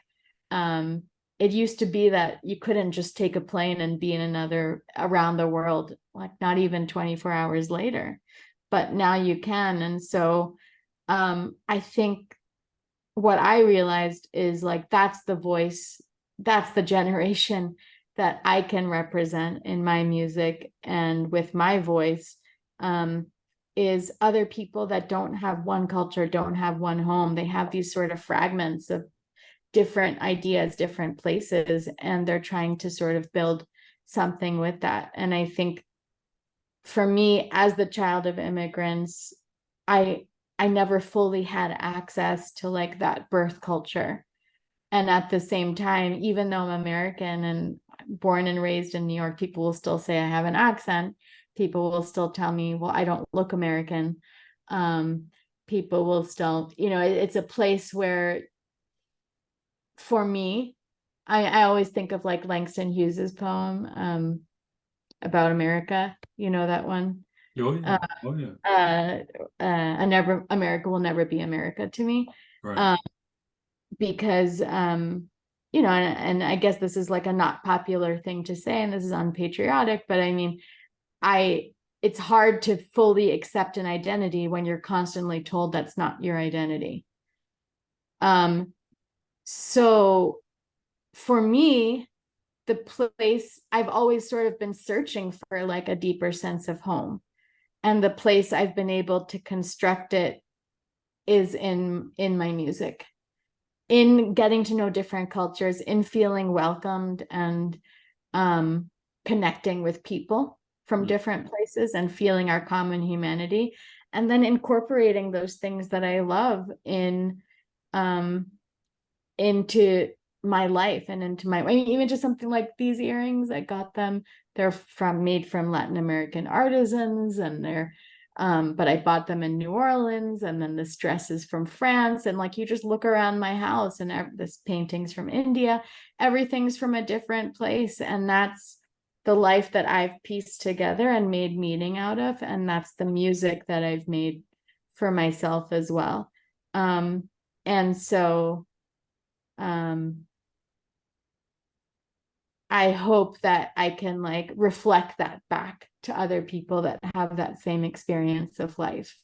it used to be that you couldn't just take a plane and be in around the world, like not even 24 hours later, but now you can. And so I think what I realized is like, that's the voice, that's the generation that I can represent in my music and with my voice, is other people that don't have one culture, don't have one home. They have these sort of fragments of different ideas, different places, and they're trying to sort of build something with that. And I think for me, as the child of immigrants, I never fully had access to like that birth culture. And at the same time, even though I'm American and born and raised in New York, people will still say I have an accent. People will still tell me, well, I don't look American. People will still, it's a place where, for me, I always think of like Langston Hughes's poem about America. You know that one? Oh yeah. Oh America will never be America to me. right. Because and I guess this is like a not popular thing to say, and this is unpatriotic, but I mean, it's hard to fully accept an identity when you're constantly told that's not your identity. So for me, the place I've always sort of been searching for like a deeper sense of home, and the place I've been able to construct it is in my music, in getting to know different cultures, in feeling welcomed and connecting with people from different places and feeling our common humanity, and then incorporating those things that I love into my life and into my, I mean, even just something like these earrings, I got them, they're made from Latin American artisans, and they're but I bought them in New Orleans, and then this dress is from France. And like, you just look around my house and this painting's from India, everything's from a different place. And that's the life that I've pieced together and made meaning out of. And that's the music that I've made for myself as well. And so I hope that I can like reflect that back to other people that have that same experience of life.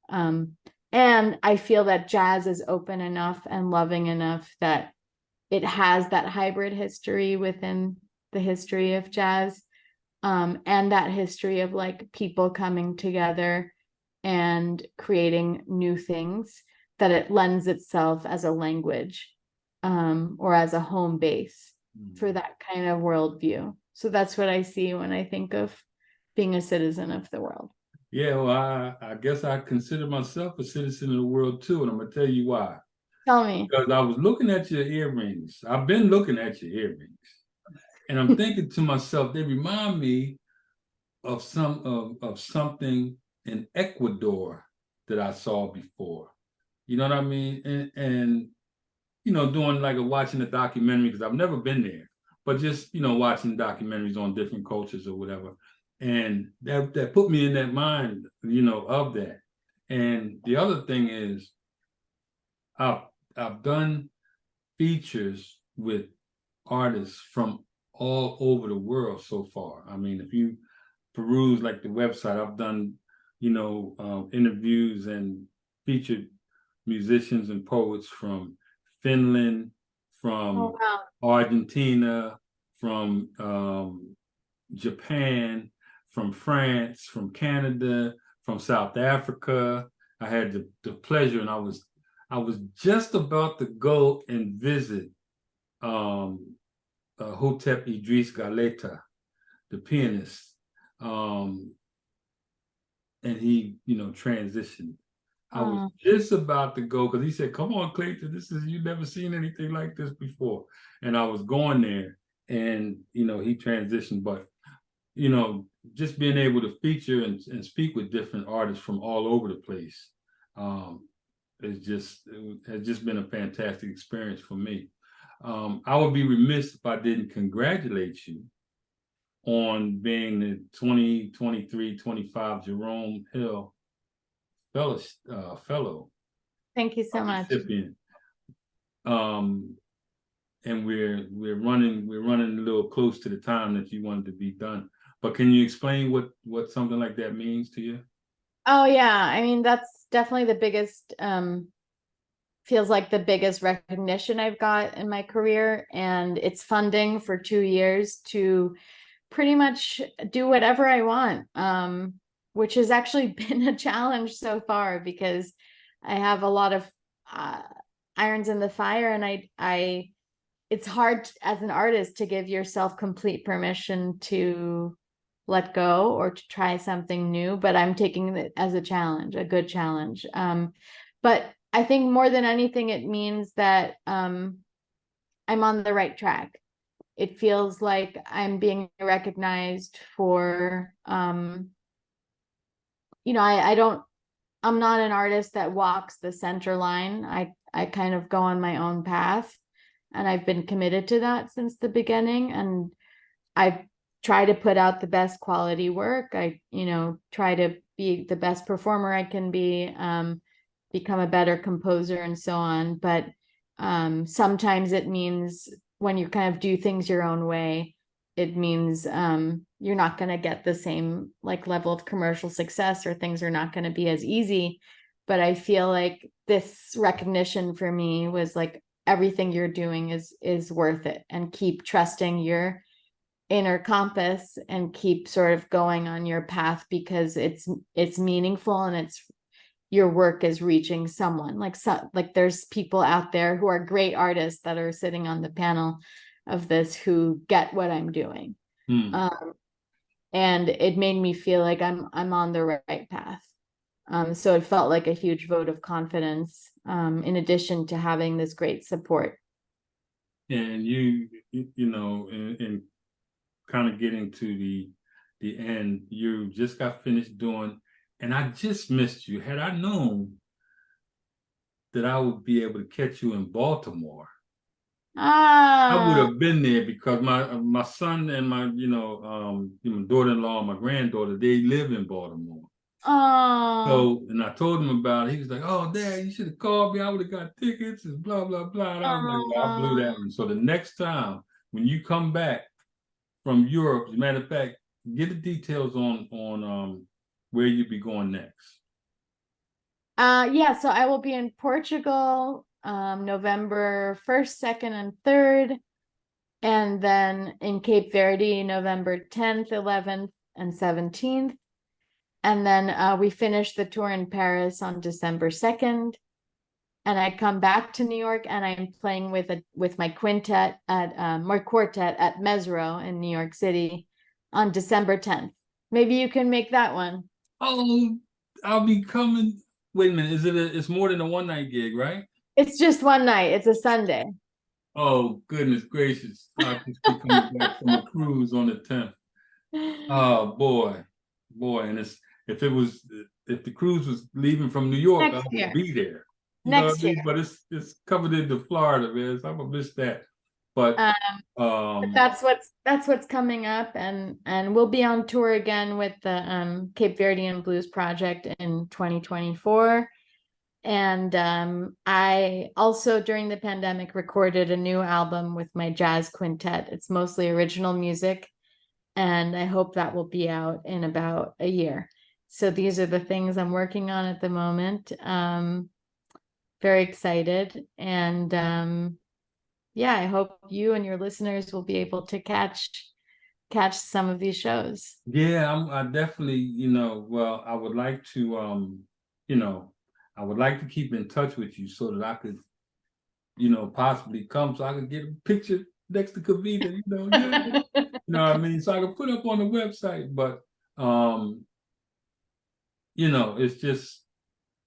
And I feel that jazz is open enough and loving enough that it has that hybrid history within the history of jazz, and that history of like people coming together and creating new things, that it lends itself as a language, or as a home base for that kind of worldview. So that's what I see when I think of being a citizen of the world. Yeah, well, I guess I consider myself a citizen of the world too, and I'm gonna tell you why. Tell me. Because I was looking at your earrings. I've been looking at your earrings, and I'm thinking to myself, they remind me of something in Ecuador that I saw before. You know what I mean? And doing like watching a documentary, because I've never been there, but just watching documentaries on different cultures or whatever. And that put me in that mind, of that. And the other thing is, I've done features with artists from all over the world so far. I mean, if you peruse like the website, I've done interviews and featured musicians and poets from Finland, from Argentina, from Japan, from France, from Canada, from South Africa. I had the pleasure, and I was just about to go and visit Hotep Idris Galeta, the pianist, and he transitioned. I was just about to go, because he said, "Come on, Clayton, you've never seen anything like this before." And I was going there, and he transitioned. But just being able to feature and speak with different artists from all over the place, it has just been a fantastic experience for me. I would be remiss if I didn't congratulate you on being the 2023-25 Jerome Hill Fellow. Thank you so much. Recipient. and we're running a little close to the time that you wanted to be done. But can you explain what something like that means to you? Oh yeah, I mean that's definitely the biggest feels like the biggest recognition I've got in my career, and it's funding for 2 years to pretty much do whatever I want, which has actually been a challenge so far because I have a lot of uh, irons in the fire, and I it's hard as an artist to give yourself complete permission to let go or to try something new, but I'm taking it as a challenge, a good challenge. But I think more than anything, it means that I'm on the right track. It feels like I'm being recognized for, I'm not an artist that walks the center line. I kind of go on my own path, and I've been committed to that since the beginning. And I try to put out the best quality work. I, try to be the best performer I can be, become a better composer and so on. But sometimes it means when you kind of do things your own way, it means you're not going to get the same like level of commercial success, or things are not going to be as easy. But I feel like this recognition for me was like, everything you're doing is worth it, and keep trusting your inner compass and keep sort of going on your path, because it's meaningful, and it's your work is reaching someone. Like there's people out there who are great artists that are sitting on the panel of this who get what I'm doing. And it made me feel like I'm on the right path. So it felt like a huge vote of confidence, in addition to having this great support. And and kind of getting to the end, you just got finished doing, and I just missed you. Had I known that I would be able to catch you in Baltimore, I would have been there, because my son and my daughter-in-law, my granddaughter, they live in Baltimore. So, and I told him about it. He was like, "Oh, Dad, you should have called me. I would have got tickets and blah blah blah." And I was like, "Well, I blew that one." So the next time when you come back from Europe, as a matter of fact, get the details on where you'd be going next. Yeah, so I will be in Portugal, November 1st, 2nd, and 3rd, and then in Cape Verde, November 10th, 11th, and 17th. And then we finish the tour in Paris on December 2nd. And I come back to New York, and I'm playing with my quintet at my quartet at Mesro in New York City on December 10th. Maybe you can make that one. Oh, I'll be coming. Wait a minute, it's more than a one night gig, right? It's just one night. It's a Sunday. Oh, goodness gracious. I'll just be coming back from a cruise on the 10th. Oh boy. And if the cruise was leaving from New York, I Next would year. be there. You know what Next I mean? year. But it's covered into Florida, man. So I'm gonna miss that. But But that's what's coming up, and we'll be on tour again with the Cape Verdean Blues Project in 2024. And I also, during the pandemic, recorded a new album with my jazz quintet. It's mostly original music, and I hope that will be out in about a year. So these are the things I'm working on at the moment. Very excited, and yeah, I hope you and your listeners will be able to catch some of these shows. yeah, I definitely, well, I would like to keep in touch with you so that I could, possibly come so I could get a picture next to Kavita, you know what I mean? So I could put up on the website. But it's just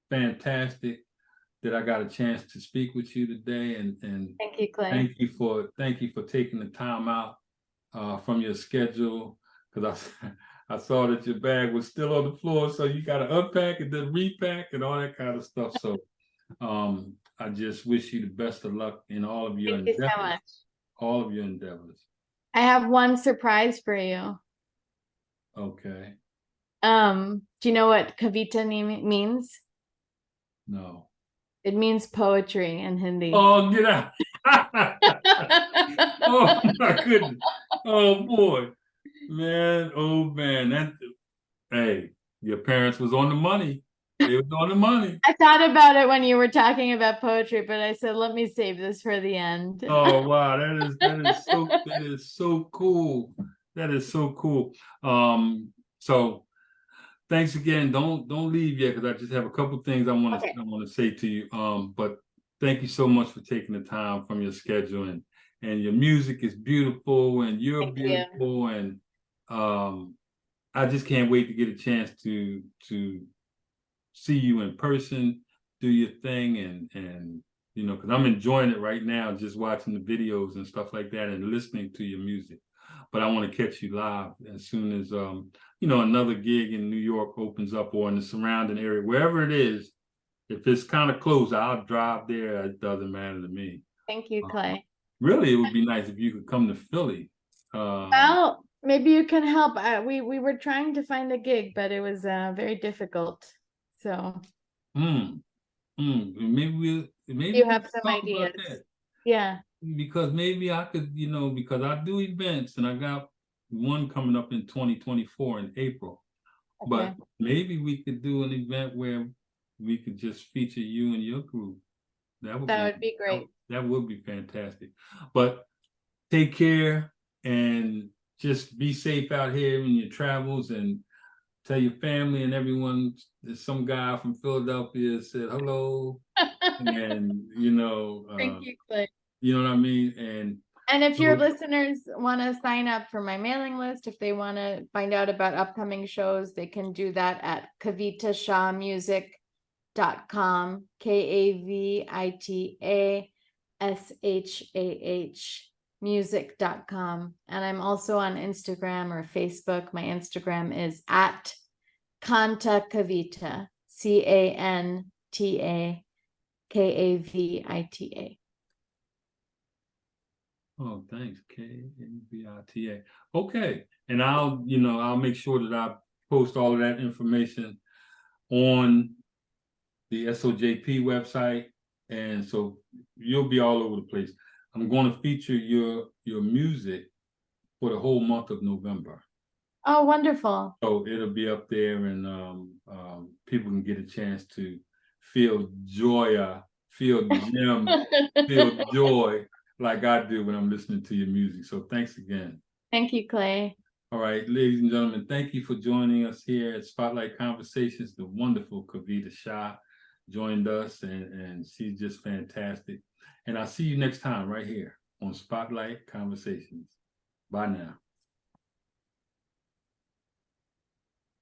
fantastic that I got a chance to speak with you today, and Thank you, Clay. thank you for taking the time out from your schedule, because I saw that your bag was still on the floor, so you got to unpack and then repack and all that kind of stuff. So I just wish you the best of luck in all of your Thank you so much. all of your endeavors. I have one surprise for you. Okay. Do you know what Kavita means? No. It means poetry in Hindi. Oh, get out. Oh my goodness. Oh boy. Man, oh man. That, hey, your parents was on the money. They was on the money. I thought about it when you were talking about poetry, but I said, let me save this for the end. Oh wow, that is so cool. That is so cool. So thanks again. Don't leave yet because I just have a couple things I want to Okay. say to you. But thank you so much for taking the time from your schedule, and your music is beautiful and you're Thank you. beautiful, and I just can't wait to get a chance to see you in person, do your thing, and you know, because I'm enjoying it right now, just watching the videos and stuff like that and listening to your music. But I want to catch you live as soon as you know, another gig in New York opens up or in the surrounding area, wherever it is. If it's kind of close, I'll drive there. It doesn't matter to me. Thank you, Clay. Really, it would be nice if you could come to Philly. Well, maybe you can help. We were trying to find a gig, but it was very difficult. So maybe you have some talk ideas. about that. Yeah. Because maybe I could, you know, because I do events and I got one coming up in 2024 in April. Okay. But maybe we could do an event where we could just feature you and your group. That would be great. That would be fantastic. But take care and just be safe out here in your travels, and tell your family and everyone that some guy from Philadelphia said hello. And you know, Thank you, Clay. you know what I mean? And if your listeners want to sign up for my mailing list, if they want to find out about upcoming shows, they can do that at kavitashahmusic.com, KavitaShah music.com. And I'm also on Instagram or Facebook. My Instagram is at Kanta Kavita, CANTAKAVITA. Oh, thanks. KAVITA. Okay. And I'll make sure that I post all of that information on the SOJP website. And so you'll be all over the place. I'm going to feature your music for the whole month of November. Oh, wonderful. So it'll be up there, and people can get a chance to feel joy, feel Jim, feel joy like I do when I'm listening to your music. So thanks again. Thank you, Clay. All right, ladies and gentlemen, thank you for joining us here at Spotlight Conversations. The wonderful Kavita Shah joined us, and she's just fantastic. And I'll see you next time right here on Spotlight Conversations. Bye now.